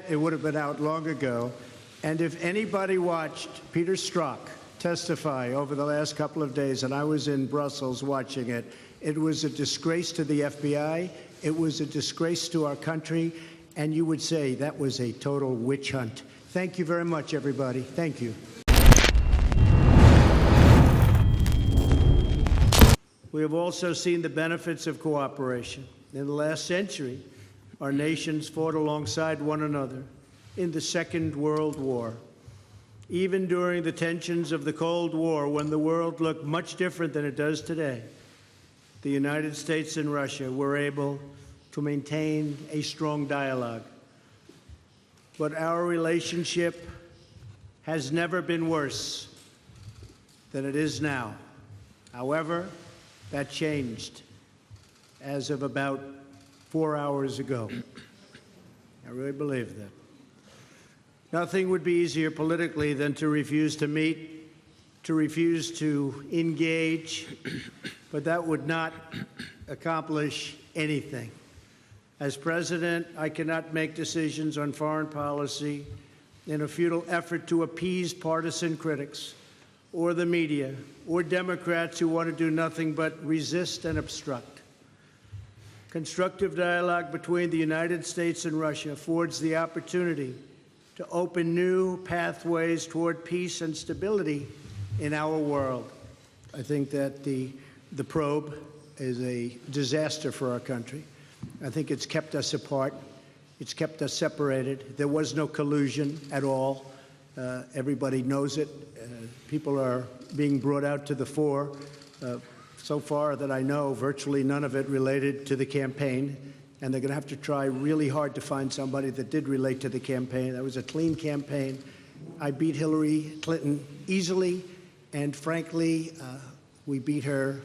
It would have been out long ago. And if anybody watched Peter Strzok testify over the last couple of days, and I was in Brussels watching it, it was a disgrace to the FBI. It was a disgrace to our country. And you would say that was a total witch hunt. Thank you very much, everybody. Thank you. We have also seen the benefits of cooperation. In the last century, our nations fought alongside one another in the Second World War. Even during the tensions of the Cold War, when the world looked much different than it does today, the United States and Russia were able to maintain a strong dialogue. But our relationship has never been worse than it is now. However, that changed as of about 4 hours ago. I really believe that. Nothing would be easier politically than to refuse to meet, to refuse to engage, but that would not accomplish anything. As president, I cannot make decisions on foreign policy in a futile effort to appease partisan critics or the media or Democrats who want to do nothing but resist and obstruct. Constructive dialogue between the United States and Russia affords the opportunity to open new pathways toward peace and stability in our world. I think that the probe is a disaster for our country. I think it's kept us apart. It's kept us separated. There was no collusion at all. Everybody knows it. People are being brought out to the fore. So far that I know, virtually none of it related to the campaign. And they're going to have to try really hard to find somebody that did relate to the campaign. That was a clean campaign. I beat Hillary Clinton easily. And frankly, we beat her.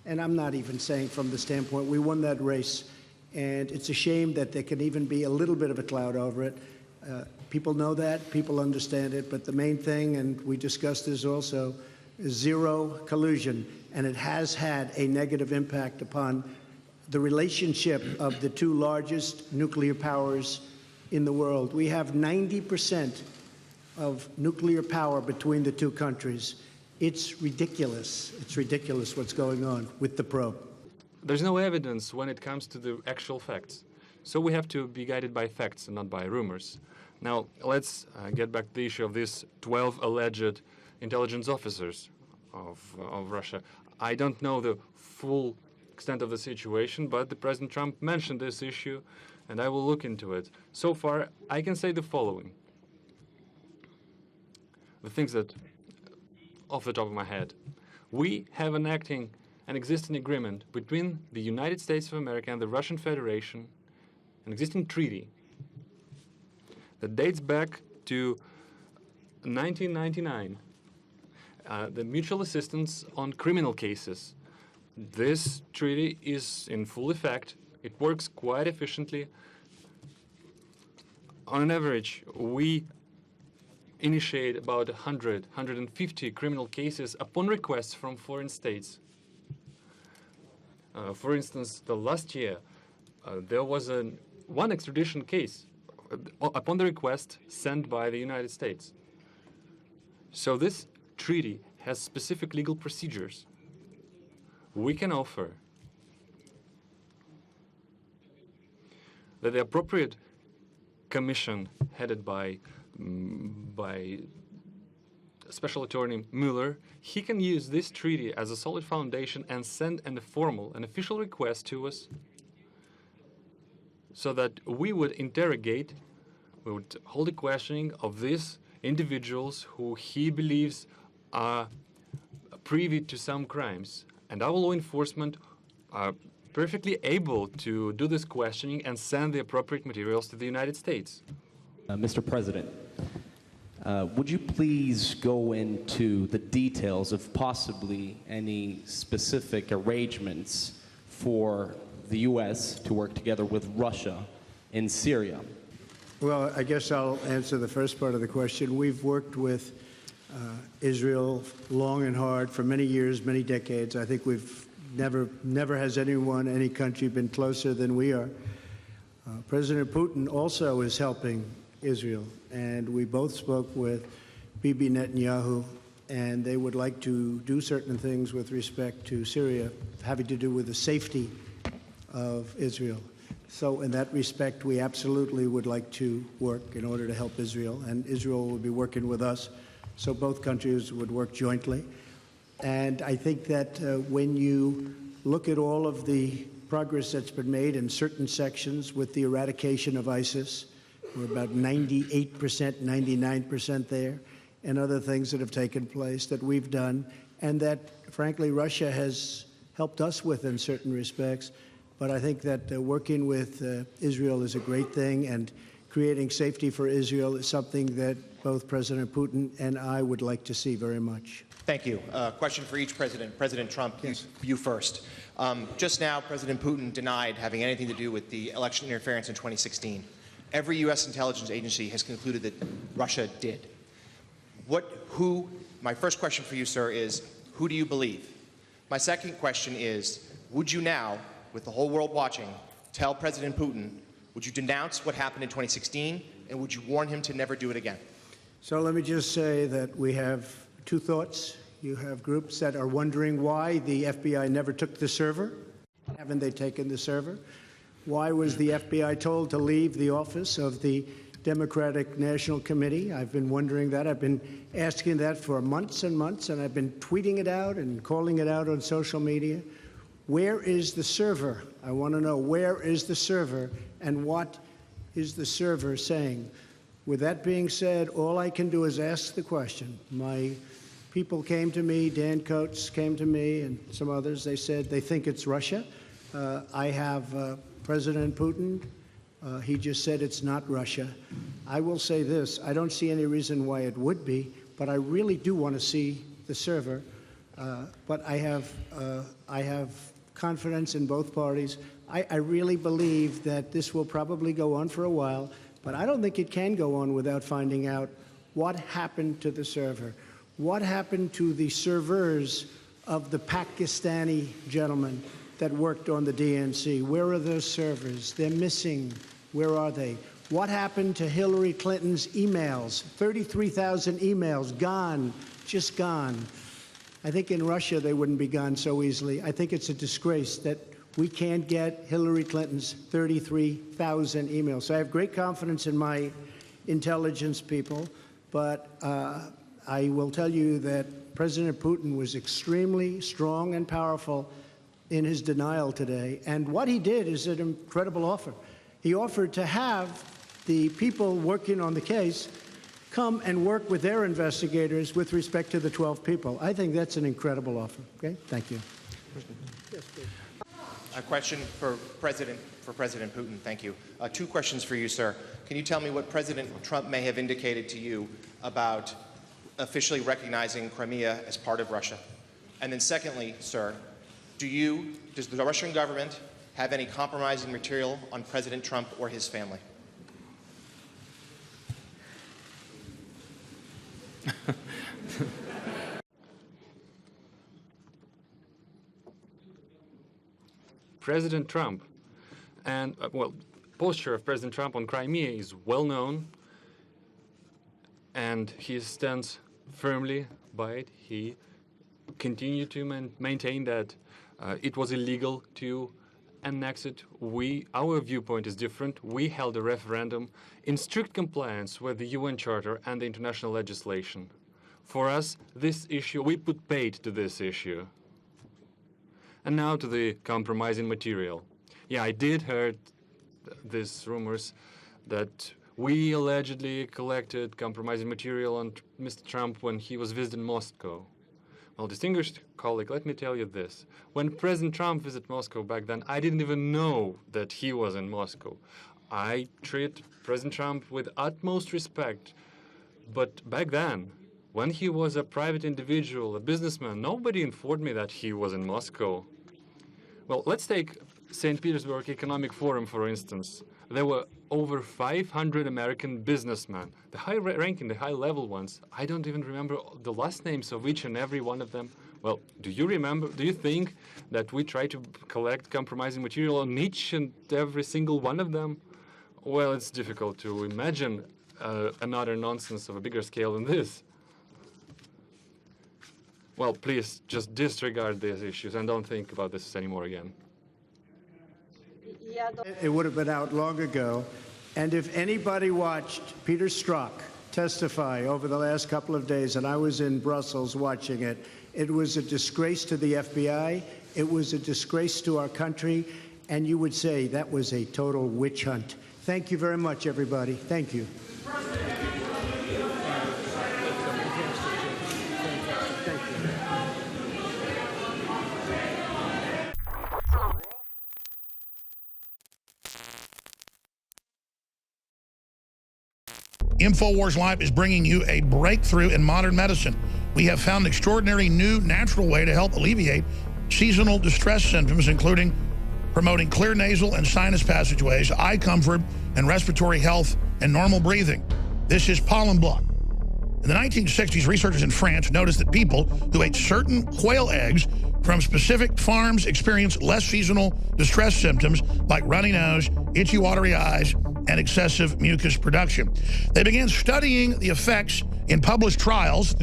And I'm not even saying from the standpoint, we won that race. And it's a shame that there can even be a little bit of a cloud over it. People know that, people understand it, but the main thing, and we discussed this also, is zero collusion. And it has had a negative impact upon the relationship of the two largest nuclear powers in the world. We have 90% of nuclear power between the two countries. It's ridiculous. It's ridiculous what's going on with the probe. There's no evidence when it comes to the actual facts. So we have to be guided by facts and not by rumors. Now, let's get back to the issue of these 12 alleged intelligence officers of Russia. I don't know the full extent of the situation, but the President Trump mentioned this issue, and I will look into it. So far, I can say the following. The things that, off the top of my head, we have an existing agreement between the United States of America and the Russian Federation, an existing treaty that dates back to 1999, the mutual assistance on criminal cases. This treaty is in full effect. It works quite efficiently. On an average, we initiate about 150 criminal cases upon requests from foreign states. For instance, the last year, there was one extradition case upon the request sent by the United States. So this treaty has specific legal procedures. We can offer that the appropriate commission headed by Special Attorney Mueller, he can use this treaty as a solid foundation and send an official request to us so that we would interrogate, we would hold a questioning of these individuals who he believes are privy to some crimes. And our law enforcement are perfectly able to do this questioning and send the appropriate materials to the United States. Mr. President, would you please go into the details of possibly any specific arrangements for the U.S. to work together with Russia in Syria? Well, I guess I'll answer the first part of the question. We've worked with Israel long and hard for many years, many decades. I think we've never has any country been closer than we are. President Putin also is helping Israel, and we both spoke with Bibi Netanyahu, and they would like to do certain things with respect to Syria, having to do with the safety of Israel. So in that respect, we absolutely would like to work in order to help Israel, and Israel will be working with us, so both countries would work jointly. And I think that when you look at all of the progress that's been made in certain sections with the eradication of ISIS, we're about 98%, 99% there, and other things that have taken place that we've done, and that, frankly, Russia has helped us with in certain respects. But I think that working with Israel is a great thing, and creating safety for Israel is something that both President Putin and I would like to see very much. Thank you. Question for each president. President Trump, Yes. you first. Just now, President Putin denied having anything to do with the election interference in 2016. Every U.S. intelligence agency has concluded that Russia did. My first question for you, sir, is who do you believe? My second question is, would you now, with the whole world watching, tell President Putin, would you denounce what happened in 2016, and would you warn him to never do it again? So let me just say that we have two thoughts. You have groups that are wondering why the FBI never took the server. Haven't they taken the server? Why was the FBI told to leave the office of the Democratic National Committee? I've been wondering that. I've been asking that for months and months, and I've been tweeting it out and calling it out on social media. Where is the server? I want to know, where is the server, and what is the server saying? With that being said, all I can do is ask the question. My people came to me, Dan Coates came to me, and some others. They said they think it's Russia. I have President Putin. He just said it's not Russia. I will say this. I don't see any reason why it would be, but I really do want to see the server. But I have confidence in both parties. I really believe that this will probably go on for a while, but I don't think it can go on without finding out what happened to the server. What happened to the servers of the Pakistani gentleman that worked on the DNC? Where are those servers? They're missing. Where are they? What happened to Hillary Clinton's emails? 33,000 emails, gone, just gone. I think in Russia they wouldn't be gone so easily. I think it's a disgrace that we can't get Hillary Clinton's 33,000 emails. So I have great confidence in my intelligence people, but I will tell you that President Putin was extremely strong and powerful in his denial today. And what he did is an incredible offer. He offered to have the people working on the case come and work with their investigators with respect to the 12 people. I think that's an incredible offer. Okay? Thank you. Yes, please. A question for President Putin. Thank you. Two questions for you, sir. Can you tell me what President Trump may have indicated to you about officially recognizing Crimea as part of Russia? And then secondly, sir, does the Russian government have any compromising material on President Trump or his family? President Trump and, posture of President Trump on Crimea is well known, and he stands firmly by it. He continued to maintain that it was illegal to annex it. Our viewpoint is different. We held a referendum in strict compliance with the UN Charter and the international legislation. For us, this issue, we put paid to this issue. And now to the compromising material. Yeah, I did heard these rumors that we allegedly collected compromising material on Mr. Trump when he was visiting Moscow. Well, distinguished colleague, let me tell you this. When President Trump visited Moscow back then, I didn't even know that he was in Moscow. I treat President Trump with utmost respect. But back then, when he was a private individual, a businessman, nobody informed me that he was in Moscow. Well, let's take St. Petersburg Economic Forum, for instance. There were over 500 American businessmen, the high-ranking, the high-level ones. I don't even remember the last names of each and every one of them. Well, do you think that we try to collect compromising material on each and every single one of them? Well, it's difficult to imagine another nonsense of a bigger scale than this. Well, please just disregard these issues and don't think about this anymore again. It would have been out long ago. And if anybody watched Peter Strzok testify over the last couple of days, and I was in Brussels watching it, it was a disgrace to the FBI. It was a disgrace to our country. And you would say that was a total witch hunt. Thank you very much, everybody. Thank you. InfoWars Live is bringing you a breakthrough in modern medicine. We have found an extraordinary new natural way to help alleviate seasonal distress symptoms, including promoting clear nasal and sinus passageways, eye comfort, and respiratory health and normal breathing. This is pollen block. In the 1960s, researchers in France noticed that people who ate certain quail eggs from specific farms experienced less seasonal distress symptoms like runny nose, itchy watery eyes, and excessive mucus production. They began studying the effects in published trials,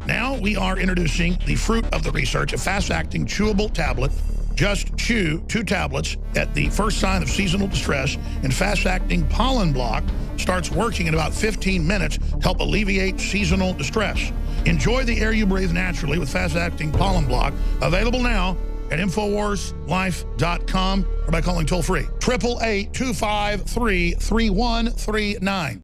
Now we are introducing the fruit of the research, a fast-acting chewable tablet. Just chew 2 tablets at the first sign of seasonal distress, and fast-acting pollen block starts working in about 15 minutes to help alleviate seasonal distress. Enjoy the air you breathe naturally with fast-acting pollen block. Available now at InfoWarsLife.com or by calling toll-free 888-253-3139.